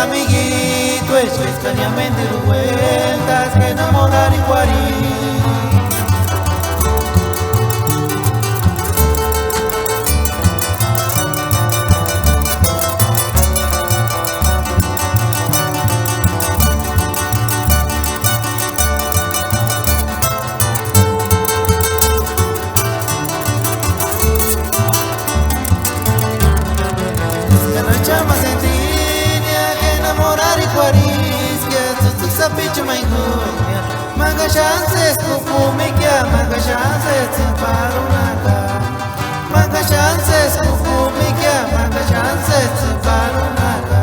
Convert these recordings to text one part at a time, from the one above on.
amiguito, eso es cañamente vueltas que enamorar y cuarí. Chama sentinha que enamorar e cuaris que tu sapicho maingunya manga chances kukume que manga chances sin parunaga manga chances kukume que manga chances sin parunaga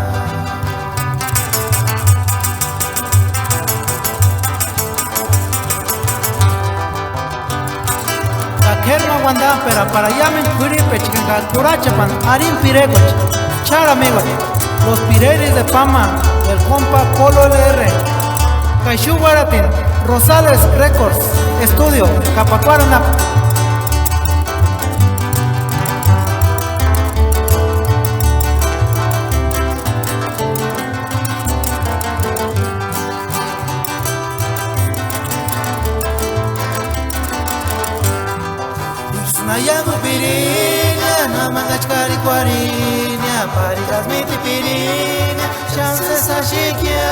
Kerma guanda pero para llamen curipe chica curachapan arin pirecoch. Char amigos, los Pireris de Pama, el compa Polo LR, Caixú Guaratin, Rosales Records, Estudio, Capacuarana. Nayago Pirinia, Namagachkari Quarinia, Parigas Miti Pirinia, Chances Ashikia.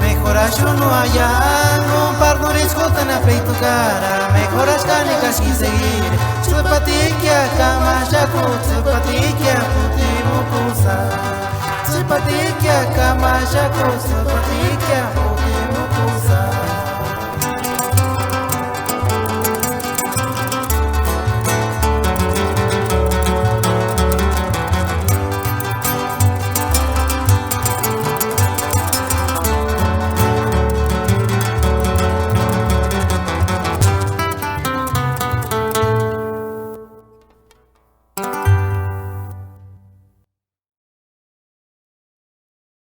Mejoras yo no hallar, un par de riscotan a tu cara, mejoras canicas sin seguir, Supatikia, Kamashaku, Supatikia, Supatikia, Kamashaku, Supatikia, Supatikia,